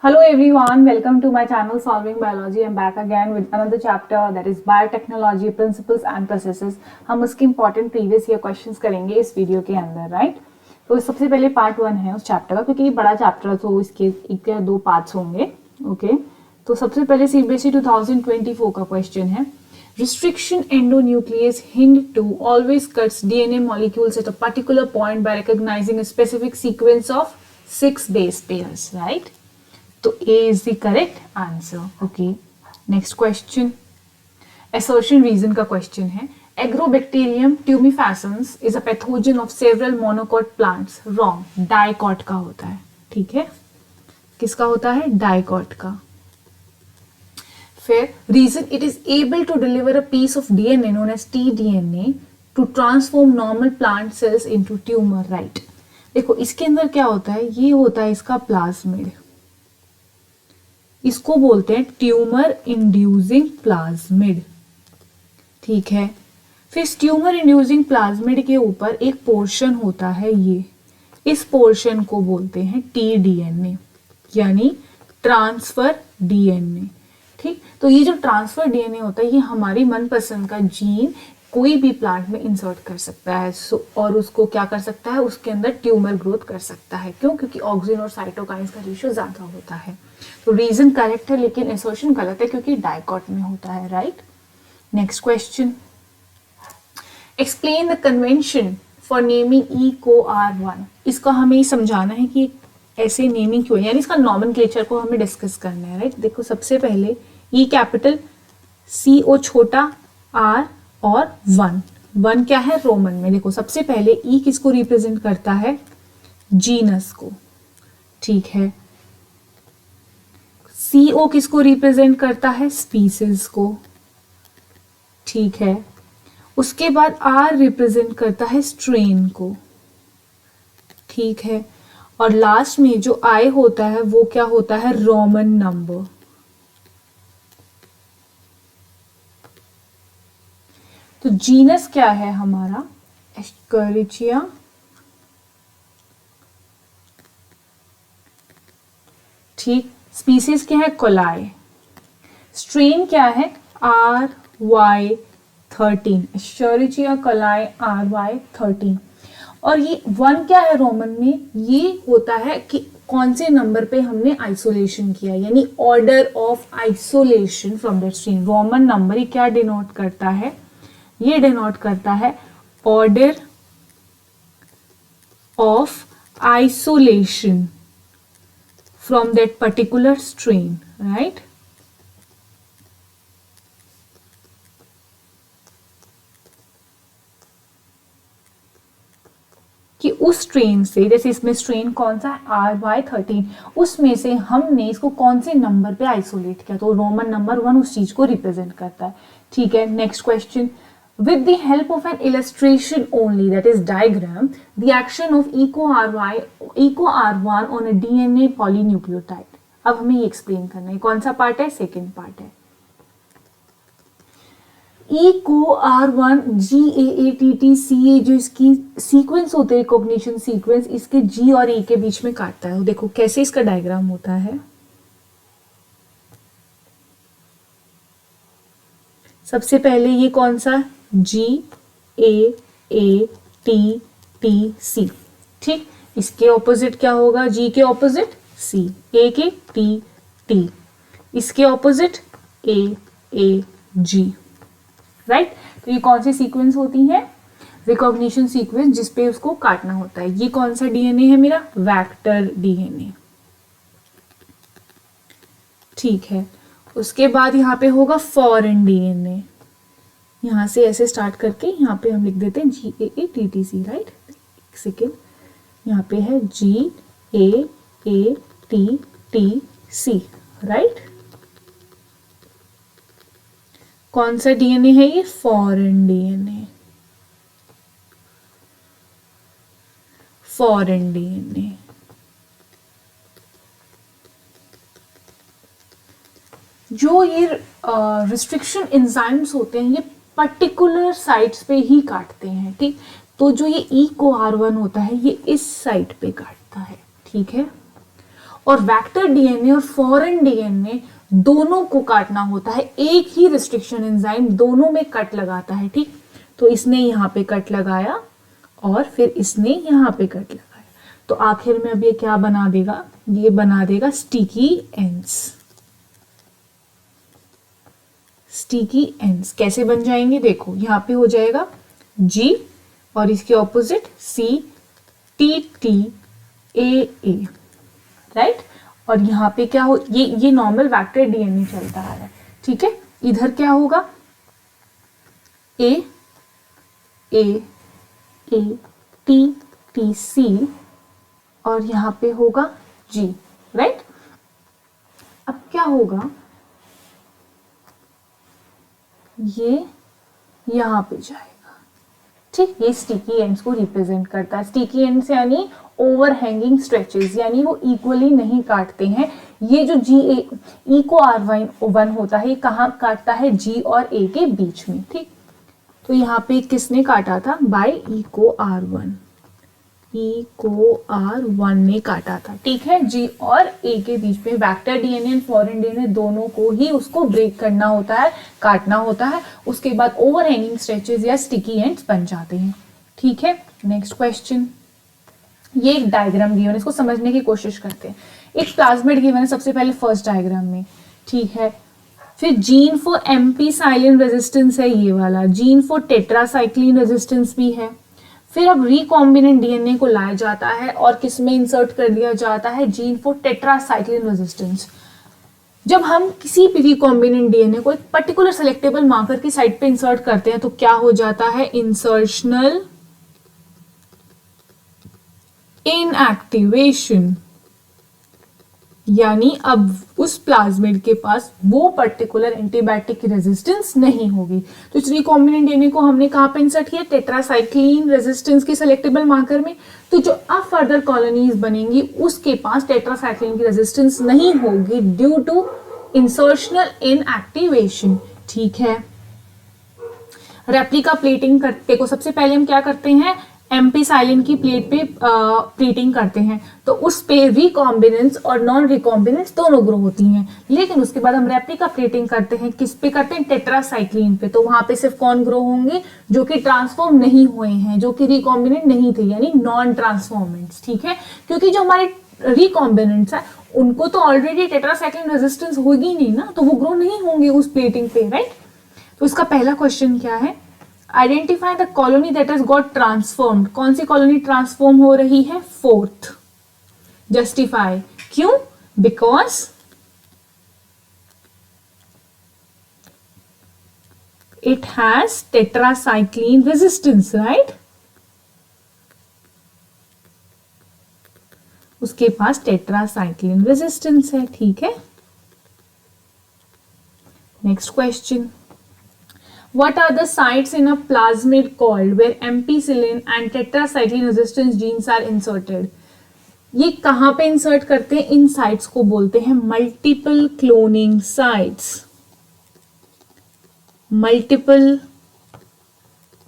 Hello everyone, welcome to my channel Solving Biology. I'm back again with another chapter that is Biotechnology Principles and Processes. हम उसके important previous year questions करेंगे इस video के अंदर, right? तो सबसे पहले पार्ट 1 है उस चैप्टर का, क्योंकि ये बड़ा चैप्टर है तो इसके एक या दो पार्ट्स होंगे. ओके, तो सबसे पहले CBSE 2024 का क्वेश्चन है. Restriction endonuclease hind 2 always cuts DNA molecules at a particular point by recognizing a specific sequence of 6 base pairs, right? तो A is the correct answer. Okay. Next question. Assertion reason का question है. Agrobacterium tumefacens is a pathogen of several monocot plants. Wrong. Dicot का होता है. ठीक है. किसका होता है? Dicot का. फिर reason it is able to deliver a piece of DNA known as tDNA to transform normal plant cells into tumor. Right. देखो इसके अंदर क्या होता है? ये होता है इसका प्लाज्मिड. इसको बोलते हैं ट्यूमर इंड्यूसिंग प्लाज्मिड. ठीक है. फिर ट्यूमर इंड्यूसिंग प्लाज्मिड के ऊपर एक पोर्शन होता है, ये इस पोर्शन को बोलते हैं tDNA यानी ट्रांसफर डीएनए. ठीक, तो ये जो ट्रांसफर डीएनए होता है ये हमारी मनपसंद का जीन कोई भी प्लांट में इंसर्ट कर सकता है. और उसको क्या कर सकता है? उसके अंदर ट्यूमर ग्रोथ कर सकता है. क्यों? क्योंकि ऑक्सिन और साइटोकाइंस का रेशियो ज्यादा होता है. तो रीजन करेक्ट है लेकिन एसर्शन गलत है क्योंकि डाइकॉट में होता है. Right. Next question. Explain the convention for naming EcoR1. इसका हमें समझाना है कि ऐसे नेमिंग क्यों है, यानी इसका नॉमेनक्लेचर को हमें डिस्कस करना है. राइट. देखो सबसे पहले E कैपिटल, CO छोटा, R और 1 क्या है? रोमन में. देखो सबसे पहले E किसको रिप्रेजेंट करता है? जीनस को. ठीक है. CO किसको रिप्रेजेंट करता है? स्पीसीज को. ठीक है. उसके बाद R रिप्रेजेंट करता है स्ट्रेन को. ठीक है. और लास्ट में जो I होता है वो क्या होता है? Roman number. तो जीनस क्या है हमारा? एस्करिचिया. ठीक. स्पीसीज क्या है? कोलाई. स्ट्रेन क्या है? RY13. Escherichia coli RY13. और ये 1 क्या है रोमन में? ये होता है कि कौन से नंबर पे हमने आइसोलेशन किया, यानी order of isolation from that strain. Roman number ये क्या डिनोट करता है? ये डिनोट करता है order of isolation from that particular strain. Right. कि उस स्ट्रेन से, जैसे इसमें स्ट्रेन कौन सा है? RY13. उसमें से हमने इसको कौन से नंबर पे आइसोलेट किया, तो रोमन नंबर 1 उस चीज को रिप्रेजेंट करता है. ठीक है. Next question. With the help of an illustration only, that is diagram, the action of EcoR1 on a DNA polynucleotide. अब हमें ये एक्सप्लेन करना है. कौन सा पार्ट है? सेकेंड पार्ट है. EcoR1 GAATTCA जो इसकी सीक्वेंस होते हैं, रिकॉग्निशन सीक्वेंस, इसके G और E के बीच में काटता है. देखो कैसे इसका डायग्राम होता है. सबसे पहले ये कौन सा? GAATTC. ठीक. इसके ऑपोजिट क्या होगा? G के ऑपोजिट C, A के T. इसके ऑपोजिट AAG. राइट. तो ये कौन सी सीक्वेंस होती है? रिकॉग्निशन सीक्वेंस, जिसपे उसको काटना होता है. ये कौन सा डीएनए है मेरा? Vector DNA. ठीक है. उसके बाद यहाँ पे होगा फॉरेन डीएनए. यहाँ से ऐसे स्टार्ट करके यहाँ पे हम लिख देते हैं GAATTC. राइट. एक सेकेंड. यहाँ पे है GAATTC. राइट. कौन सा डीएनए है ये? Foreign DNA. Foreign DNA. जो ये रिस्ट्रिक्शन एंजाइम्स होते हैं ये पर्टिकुलर साइट्स पे ही काटते हैं. ठीक. तो जो ये EcoR1 होता है ये इस साइट पे काटता है. ठीक है. और वेक्टर डीएनए और फॉरेन डीएनए दोनों को काटना होता है। एक ही रिस्ट्रिक्शन एंजाइम दोनों में कट लगाता है, ठीक। तो इसने यहाँ पे कट लगाया और फिर इसने यहाँ पे कट लगाया, तो आखिर में अब ये क्या बना देगा, ये बना देगा स्टिकी एंड्स। स्टिकी एंड्स कैसे बन जाएंगे, देखो यहाँ पे हो जाएगा G और इसके ऑपोजिट CTTA, राइट। और यहाँ पे क्या हो, ये नॉर्मल वेक्टर डीएनए चलता आ रहा है, ठीक है। इधर क्या होगा, A A A T T C और यहाँ पे होगा G, राइट। अब क्या होगा, ये यहाँ पे जाएगा, ठीक। ये स्टिकी एंड्स को रिप्रेजेंट करता है। स्टिकी एंड्स यानी ओवरहैंगिंग स्ट्रेचेस, यानी वो इक्वली नहीं काटते हैं। ये जो ई को R1 होता है, ये कहाँ काटता है, G और A के बीच में, ठीक। तो यहाँ पे किसने काटा था, बाय ई को R1 ने काटा था, ठीक है। G और A के बीच में वेक्टर डीएनए और फॉरेन डीएनए दोनों को ही उसको ब्रेक करना होता है, काटना होता है। उसके बाद ओवरहैंगिंग स्ट्रेचेस या स्टिकी एंड्स बन जाते हैं, ठीक है। नेक्स्ट क्वेश्चन, ये एक डायग्राम गिवन है, इसको समझने की कोशिश करते हैं। एक प्लाज्मिड गिवन है सबसे पहले फर्स्ट डायग्राम में, ठीक है। फिर जीन फॉर एम्पीसाइलिन रेजिस्टेंस है ये वाला, जीन फॉर टेट्रासाइक्लिन रेजिस्टेंस भी है। फिर अब रिकॉम्बिनेंट डीएनए को लाया जाता है और किसमें इंसर्ट कर दिया जाता है, जीन फॉर टेट्रासाइक्लिन रेजिस्टेंस। जब हम किसी भी रिकॉम्बिनेंट डीएनए को एक पर्टिकुलर सेलेक्टेबल मार्कर की साइट पे इंसर्ट करते हैं तो क्या हो जाता है, इंसर्शनल इनएक्टिवेशन, यानी अब उस प्लाज्मिड के पास वो पर्टिकुलर एंटीबायोटिक की रेजिस्टेंस नहीं होगी। तो इस रिकॉम्बिनेंट डीएनए को हमने कहां पे इंसर्ट किया, टेट्रासाइक्लिन रेजिस्टेंस के सेलेक्टेबल मार्कर में। तो जो अब फर्दर कॉलोनीज बनेंगी उसके पास टेट्रासाइक्लिन की रेजिस्टेंस नहीं होगी ड्यू टू इंसर्शनल इनएक्टिवेशन, ठीक है। रेप्लिका प्लेटिंग करते को सबसे पहले हम क्या करते हैं, एम्पीसाइलिन की प्लेट पे प्लेटिंग करते हैं, तो उस पे रिकॉम्बिनेंस और नॉन रिकॉम्बिनेंस दोनों ग्रो होती हैं। लेकिन उसके बाद हम रेप्लिका प्लेटिंग करते हैं, किस पे करते हैं, टेट्रासाइक्लिन पे। तो वहां पे सिर्फ कौन ग्रो होंगे, जो कि ट्रांसफॉर्म नहीं हुए हैं, जो कि रिकॉम्बिनेंट नहीं थे, यानी नॉन ट्रांसफॉर्मेंट्स, ठीक है। क्योंकि जो हमारे रिकॉम्बिनेंट्स है उनको तो ऑलरेडी टेट्रासाइक्लिन रेजिस्टेंस होगी नहीं ना, तो वो ग्रो नहीं होंगे उस प्लेटिंग पे, राइट। तो इसका पहला क्वेश्चन क्या है, identify the colony that has got transformed. कौन सी कॉलोनी ट्रांसफॉर्म हो रही है, फोर्थ। जस्टिफाई, क्यों, because it has tetracycline resistance, right. उसके पास टेट्रासाइक्लिन रेजिस्टेंस है, ठीक है। Next question, what are the sites in a plasmid called where ampicillin and tetracycline resistance genes are inserted? ये कहां पे इंसर्ट करते हैं, इन साइट्स को बोलते हैं multiple cloning sites. Multiple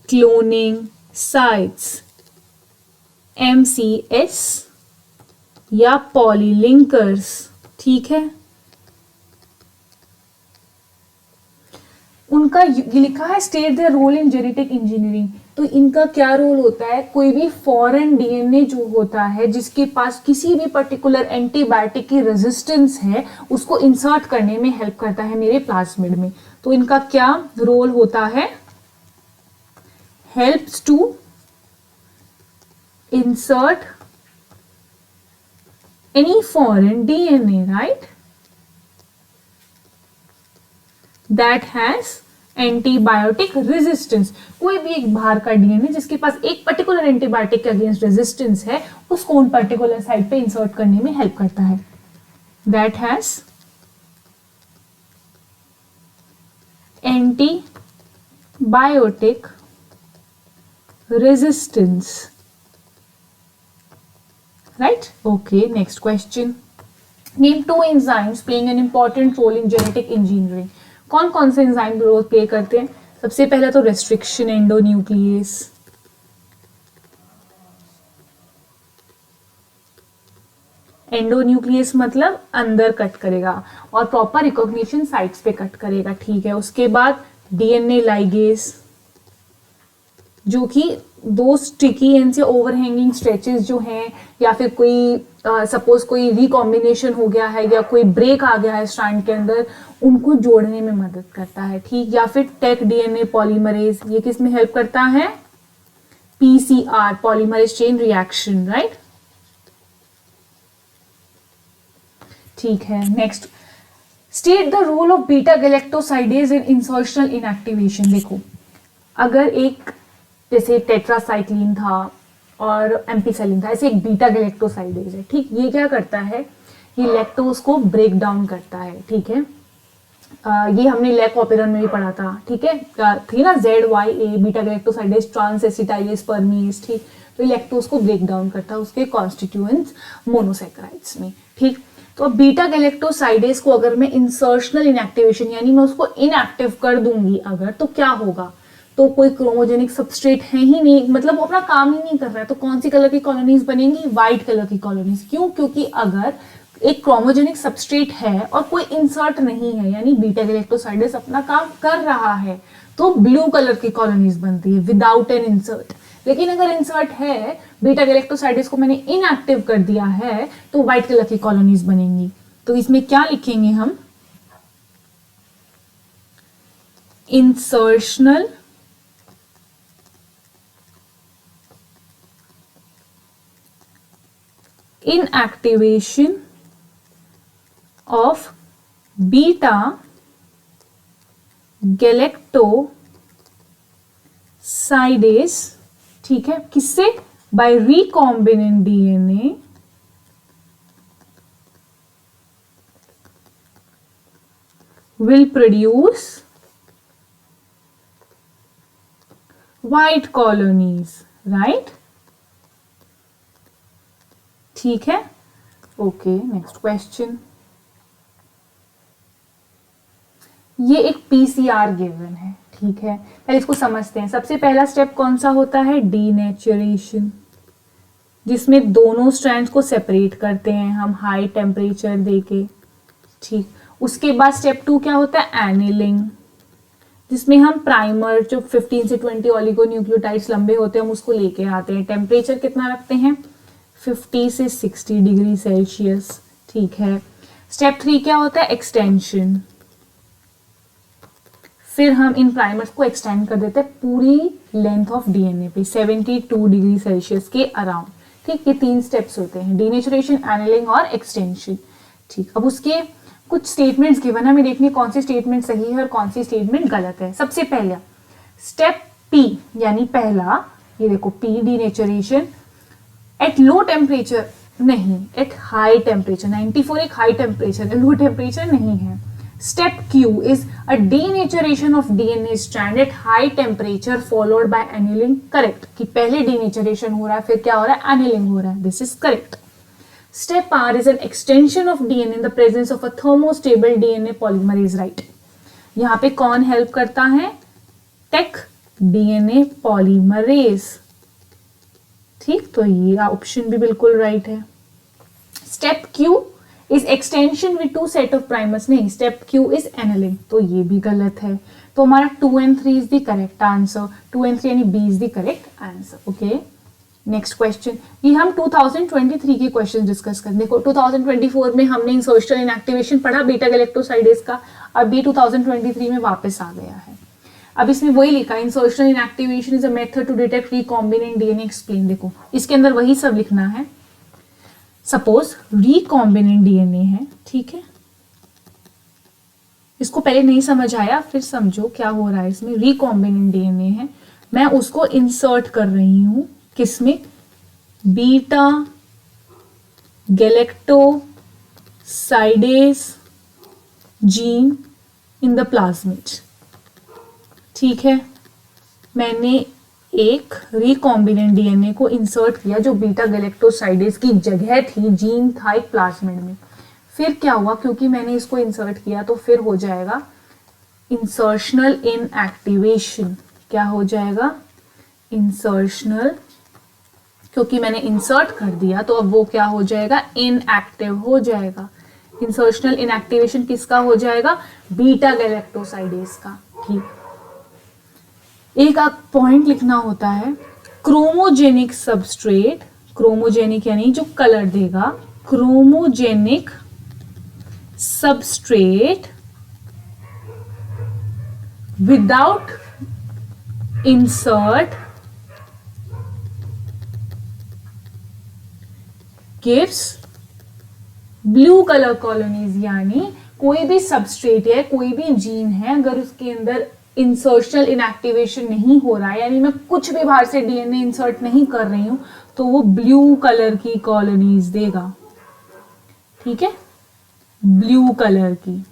cloning sites, MCS या पॉलीलिंकर्स, ठीक है। उनका ये लिखा है state their role in genetic engineering. तो इनका क्या रोल होता है, कोई भी फॉरेन डीएनए जो होता है जिसके पास किसी भी पर्टिकुलर एंटीबायोटिक की रेजिस्टेंस है उसको इंसर्ट करने में हेल्प करता है मेरे प्लाज्मिड में। तो इनका क्या रोल होता है, helps to insert any foreign DNA, right, that has antibiotic resistance. कोई भी एक बाहर का डीएनए जिसके पास एक पर्टिकुलर एंटीबायोटिक के अगेंस्ट रेजिस्टेंस है उसको उन पर्टिकुलर साइट पे इंसर्ट करने में हेल्प करता है, that has antibiotic resistance, right. Okay, next question, name 2 enzymes playing an important role in genetic engineering. कौन कौन से एंजाइम रोल प्ले करते हैं, सबसे पहला तो रेस्ट्रिक्शन एंडोन्यूक्लियस, एंडोन्यूक्लियस मतलब अंदर कट करेगा और प्रॉपर रिकॉग्निशन साइट्स पे कट करेगा, ठीक है। उसके बाद डीएनए लाइगेज, जो कि दो स्टिकी एंड से ओवरहैंगिंग स्ट्रेचेस जो हैं, या फिर कोई सपोज कोई रिकॉम्बिनेशन हो गया है या कोई ब्रेक आ गया है स्ट्रैंड के अंदर, उनको जोड़ने में मदद करता है, ठीक। या फिर टेक डीएनए पॉलीमरेज, ये किस में हेल्प करता है? PCR, polymerase chain reaction, right. ठीक है, next, state the role of beta galactosidase in insertional inactivation. देखो, अगर एक जैसे टेट्रासाइक्लिन था और एम्पिसिलिन था, ऐसे एक बीटा गैलेक्टोसाइडेज है, ठीक। ये क्या करता है? ये लैक्टोज को ब्रेक डाउन करता है, ठीक है। ये हमने लैक ऑपेरन में भी पढ़ा था, ठीक है। थी ना ZYA, beta galactosidase transacetylase permease, ठीक। तो ये लैक्टोज को ब्रेक डाउन करता है उसके कॉन्स्टिट्यूएंट्स मोनोसैकेराइड्स में, ठीक। तो अब बीटा गैलेक्टोसाइडेज को अगर मैं इंसर्शनल इनएक्टिवेशन, यानी मैं उसको इनएक्टिव कर दूंगी अगर, तो क्या होगा? तो कोई क्रोमोजेनिक सबस्ट्रेट है ही नहीं, मतलब वो अपना काम ही नहीं कर रहा है, तो कौन सी कलर की कॉलोनीज बनेंगी? व्हाइट कलर की कॉलोनीज। क्यों? क्योंकि अगर एक क्रोमोजेनिक सबस्ट्रेट है और कोई इंसर्ट नहीं है, यानी बीटा गैलेक्टोसाइडेज अपना काम कर रहा है, तो ब्लू कलर की कॉलोनीज बनती है विदाउट एन इंसर्ट। लेकिन अगर इंसर्ट है, बीटा गैलेक्टोसाइडेज को मैंने इनएक्टिव कर दिया है, तो व्हाइट कलर की कॉलोनीज बनेंगी। तो इसमें क्या लिखेंगे हम? Insertional inactivation of beta galactosidase, ठीक है, किससे? By recombinant DNA will produce white colonies, right? ठीक है, ओके। नेक्स्ट क्वेश्चन, ये एक पीसीआर गिवन है, ठीक है। पहले इसको समझते हैं। सबसे पहला स्टेप कौन सा होता है? डीनेचुरेशन, जिसमें दोनों स्ट्रैंड्स को सेपरेट करते हैं हम हाई टेम्परेचर देके, ठीक। उसके बाद स्टेप 2 क्या होता है? एनिलिंग, जिसमें हम प्राइमर जो 15 से 20 ऑलिगोन्यूक्लियोटाइड्स लंबे होते हैं हम उसको लेके आते हैं। टेम्परेचर कितना रखते हैं? 50 से 60 डिग्री सेल्सियस, ठीक है। स्टेप 3 क्या होता है? एक्सटेंशन, फिर हम इन प्राइमर्स को एक्सटेंड कर देते हैं पूरी लेंथ ऑफ डीएनए पे 72 डिग्री सेल्सियस के अराउंड, ठीक। ये 3 स्टेप्स होते हैं, डीनेचुरेशन, एनिलिंग और एक्सटेंशन, ठीक। अब उसके कुछ स्टेटमेंट्स गिवन है, हमें देखनी कौन सी स्टेटमेंट सही है और कौन सी स्टेटमेंट गलत है। सबसे पहला स्टेप पी, यानी पहला, ये देखो P, denaturation at low temperature, नहीं, एट हाई टेम्परेचर। 94 एक हाई टेम्परेचर है, लो टेम्परेचर नहीं है। Step Q is a denaturation of DNA strand at high temperature followed by annealing, correct. कि पहले डीनेचुरेशन हो रहा है, फिर क्या हो रहा है? एनिलिंग हो रहा है, this is correct. Step are is an extension of DNA in the presence of a thermostable DNA polymerase, right. यहाँ पे कौन हेल्प करता है? टेक डीएनए पॉलीमरेज, ठीक। तो ये ऑप्शन भी बिल्कुल राइट है। Step Q is extension with 2 set of primers, नहीं, स्टेप क्यू इज एनिलिंग, तो ये भी गलत है। तो हमारा 2 and 3 is the correct answer, 2 and 3 यानी B is the correct answer, okay. Next question, ये हम 2023 के क्वेश्चन डिस्कस कर, देखो 2024 में हमने इंसर्शनल इनएक्टिवेशन पढ़ा बीटा गैलेक्टोसाइडेज का, अब ये 2023 में वापस आ गया है। अब इसमें वही लिखा, insertional inactivation is a method to detect recombinant DNA explain. देखो इसके अंदर वही सब लिखना है। सपोज रिकॉम्बिनेंट डीएनए है, ठीक है, इसको पहले नहीं समझ आया, फिर समझो क्या हो रहा है इसमें। रिकॉम्बिनेंट डीएनए है, मैं उसको इंसर्ट कर रही हूं किसमें? Beta galactosidase gene in the plasmid, ठीक है। मैंने एक रिकॉम्बिनेंट डीएनए को इंसर्ट किया जो बीटा गैलेक्टोसाइडेज की जगह थी, जीन था एक प्लाज्मिड में। फिर क्या हुआ? क्योंकि मैंने इसको इंसर्ट किया तो फिर हो जाएगा इंसर्शनल इनएक्टिवेशन। क्या हो जाएगा? इंसर्शनल क्योंकि मैंने इंसर्ट कर दिया तो अब वो क्या हो जाएगा, इनएक्टिव हो जाएगा। इंसर्शनल इनएक्टिवेशन किसका हो जाएगा, बीटा गैलेक्टोसाइडेज का। ठीक, एक आप पॉइंट लिखना होता है, क्रोमोजेनिक सबस्ट्रेट, क्रोमोजेनिक यानी जो कलर देगा, chromogenic substrate without insert gives blue colour colonies. यानी कोई भी सबस्ट्रेट है, कोई भी जीन है, अगर उसके अंदर इंसर्शनल इनएक्टिवेशन नहीं हो रहा है, यानी मैं कुछ भी बाहर से डीएनए इंसर्ट नहीं कर रही हूं, तो वो ब्लू कलर की कॉलोनीज देगा। ठीक है, ब्लू कलर की।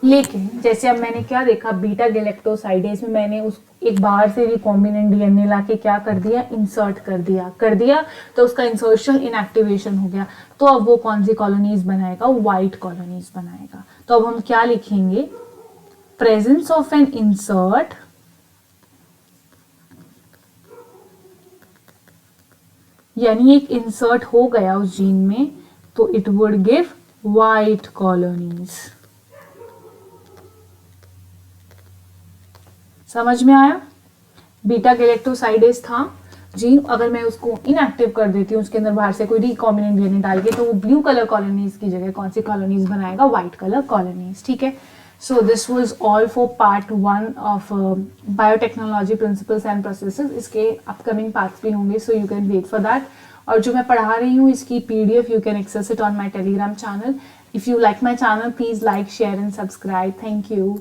लेकिन जैसे अब मैंने क्या देखा, बीटा गैलेक्टोसाइडेज में मैंने उस एक बाहर से रिकॉम्बिनेंट डीएनए लाके क्या कर दिया, इंसर्ट कर दिया तो उसका इंसर्शन इनएक्टिवेशन हो गया। तो अब वो कौन सी कॉलोनीज बनाएगा, व्हाइट कॉलोनीज बनाएगा। तो अब हम क्या लिखेंगे, प्रेजेंस ऑफ एन इंसर्ट यानी एक इंसर्ट हो गया उस जीन में, तो it would give white colonies. समझ में आया, बीटा गैलेक्टोसाइडेज था जीन, अगर मैं उसको इनएक्टिव कर देती हूँ, उसके अंदर बाहर से कोई रिकॉम्बिनेंट डीएनए डाल के, तो वो ब्लू कलर कॉलोनीज की जगह कौन सी कॉलोनीज बनाएगा, व्हाइट कलर कॉलोनीज। ठीक है, so this was all for part 1 of biotechnology principles and processes. इसके अपकमिंग पार्ट्स भी होंगे, so you can wait for that. और जो मैं पढ़ा रही हूँ इसकी PDF you can access it on my Telegram channel. If you like my channel, please like, share and subscribe. Thank you.